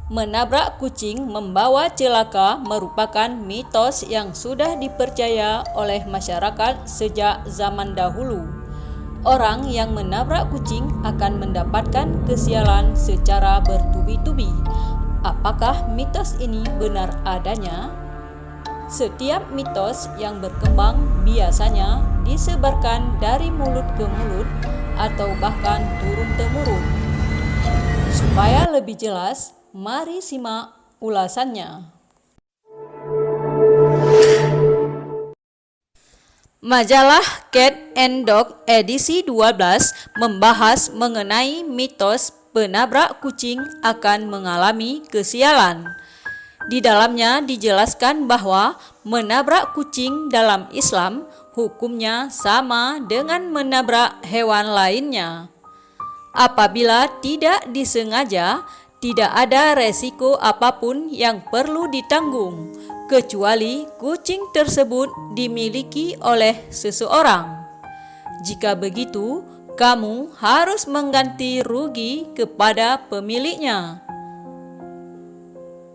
Menabrak kucing membawa celaka merupakan mitos yang sudah dipercaya oleh masyarakat sejak zaman dahulu. Orang yang menabrak kucing akan mendapatkan kesialan secara bertubi-tubi. Apakah mitos ini benar adanya? Setiap mitos yang berkembang biasanya disebarkan dari mulut ke mulut atau bahkan turun-temurun. Supaya lebih jelas, mari simak ulasannya. Majalah Cat and Dog edisi 12 membahas mengenai mitos penabrak kucing akan mengalami kesialan. Di dalamnya dijelaskan bahwa menabrak kucing dalam Islam hukumnya sama dengan menabrak hewan lainnya. Apabila tidak disengaja, tidak ada resiko apapun yang perlu ditanggung, kecuali kucing tersebut dimiliki oleh seseorang. Jika begitu, kamu harus mengganti rugi kepada pemiliknya.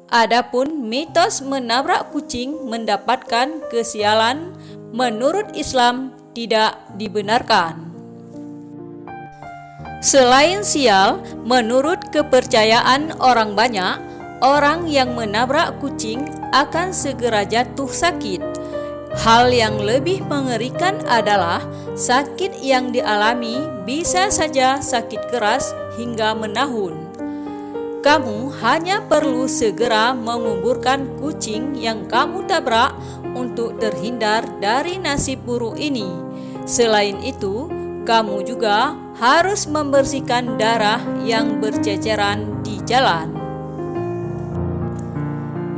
Adapun mitos menabrak kucing mendapatkan kesialan, menurut Islam tidak dibenarkan. Selain sial, menurut kepercayaan orang banyak, orang yang menabrak kucing akan segera jatuh sakit. Hal yang lebih mengerikan adalah sakit yang dialami bisa saja sakit keras hingga menahun. Kamu hanya perlu segera menguburkan kucing yang kamu tabrak untuk terhindar dari nasib buruk ini. Selain itu, kamu juga harus membersihkan darah yang berceceran di jalan.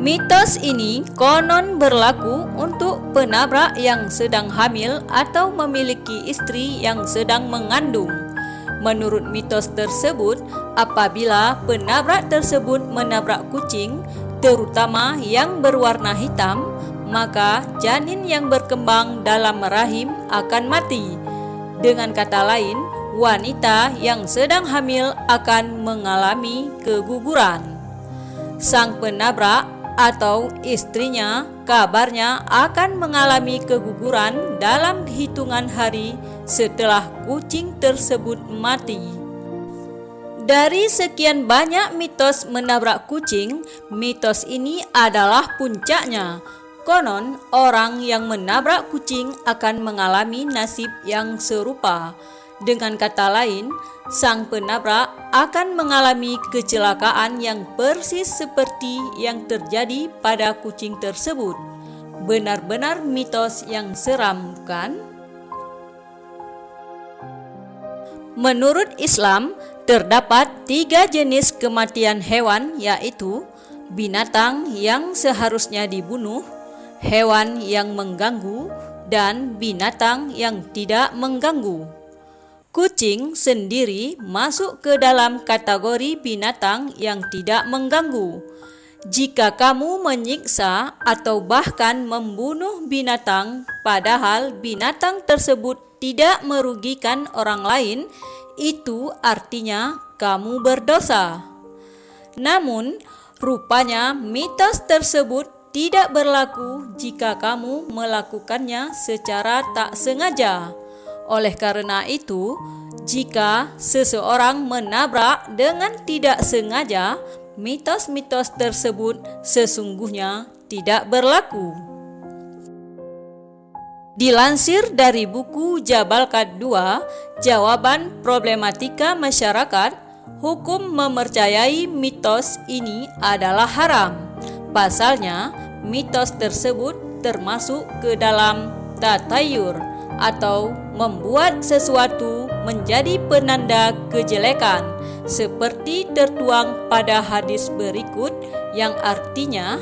Mitos ini konon berlaku untuk penabrak yang sedang hamil atau memiliki istri yang sedang mengandung. Menurut mitos tersebut, apabila penabrak tersebut menabrak kucing, terutama yang berwarna hitam, maka janin yang berkembang dalam rahim akan mati. Dengan kata lain, wanita yang sedang hamil akan mengalami keguguran. Sang penabrak atau istrinya kabarnya akan mengalami keguguran dalam hitungan hari setelah kucing tersebut mati. Dari sekian banyak mitos menabrak kucing, mitos ini adalah puncaknya. Konon, orang yang menabrak kucing akan mengalami nasib yang serupa. Dengan kata lain, sang penabrak akan mengalami kecelakaan yang persis seperti yang terjadi pada kucing tersebut. Benar-benar mitos yang seram, bukan? Menurut Islam, terdapat 3 jenis kematian hewan, yaitu binatang yang seharusnya dibunuh, hewan yang mengganggu, dan binatang yang tidak mengganggu. Kucing sendiri masuk ke dalam kategori binatang yang tidak mengganggu. Jika kamu menyiksa atau bahkan membunuh binatang, padahal binatang tersebut tidak merugikan orang lain, itu artinya kamu berdosa. Namun, rupanya mitos tersebut tidak berlaku jika kamu melakukannya secara tak sengaja. Oleh karena itu, jika seseorang menabrak dengan tidak sengaja, mitos-mitos tersebut sesungguhnya tidak berlaku. Dilansir dari buku Jabalkat 2, Jawaban Problematika Masyarakat, hukum mempercayai mitos ini adalah haram. Pasalnya, mitos tersebut termasuk ke dalam tatayur atau membuat sesuatu menjadi penanda kejelekan, seperti tertuang pada hadis berikut yang artinya,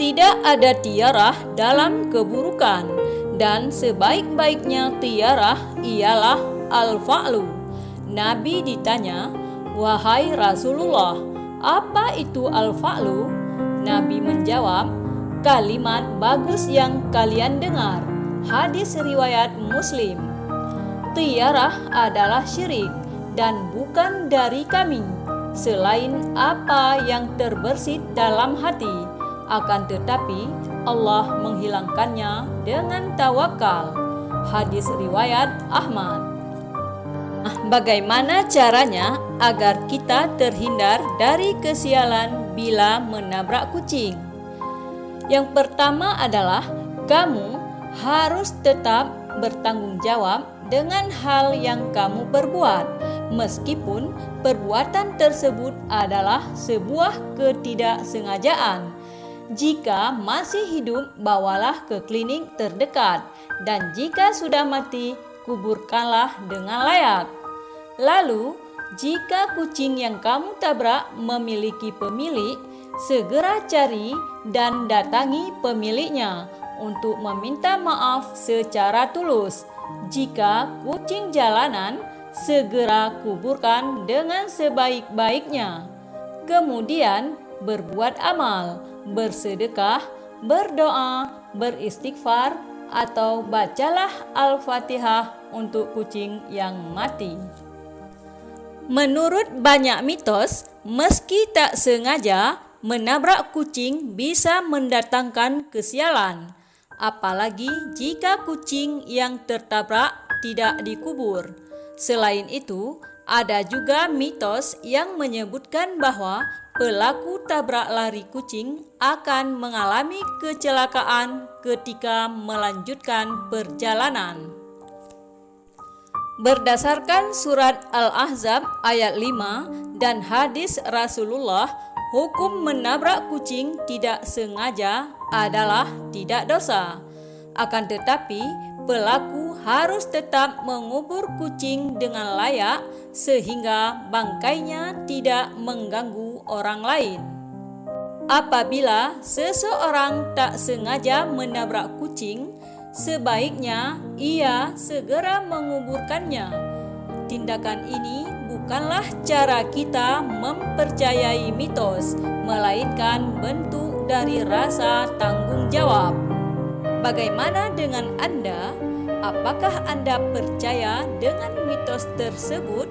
tidak ada tiarah dalam keburukan, dan sebaik-baiknya tiarah ialah al-fa'lu. Nabi ditanya, "Wahai Rasulullah, apa itu al-fa'lu?" Nabi menjawab, "Kalimat bagus yang kalian dengar." Hadis riwayat Muslim. Tiarah adalah syirik dan bukan dari kami. selain apa yang terbersit dalam hati. Akan tetapi Allah menghilangkannya dengan tawakal. Hadis riwayat Ahmad. Bagaimana caranya agar kita terhindar dari kesialan bila menabrak kucing? Yang pertama adalah kamu harus tetap bertanggung jawab dengan hal yang kamu perbuat, meskipun perbuatan tersebut adalah sebuah ketidaksengajaan. Jika masih hidup, bawalah ke klinik terdekat, dan jika sudah mati, kuburkanlah dengan layak. Lalu, jika kucing yang kamu tabrak memiliki pemilik, segera cari dan datangi pemiliknya untuk meminta maaf secara tulus. Jika kucing jalanan, segera kuburkan dengan sebaik-baiknya. Kemudian berbuat amal, bersedekah, berdoa, beristighfar, atau bacalah Al-Fatihah untuk kucing yang mati. Menurut banyak mitos, meski tak sengaja, menabrak kucing bisa mendatangkan kesialan, apalagi jika kucing yang tertabrak tidak dikubur. Selain itu, ada juga mitos yang menyebutkan bahwa pelaku tabrak lari kucing akan mengalami kecelakaan ketika melanjutkan perjalanan. Berdasarkan surat Al-Ahzab ayat 5 dan hadis Rasulullah, hukum menabrak kucing tidak sengaja adalah tidak dosa. Akan tetapi, pelaku harus tetap mengubur kucing dengan layak sehingga bangkainya tidak mengganggu orang lain. Apabila seseorang tak sengaja menabrak kucing, sebaiknya ia segera menguburkannya. Tindakan ini bukanlah cara kita mempercayai mitos, melainkan bentuk dari rasa tanggung jawab. Bagaimana dengan Anda? Apakah Anda percaya dengan mitos tersebut?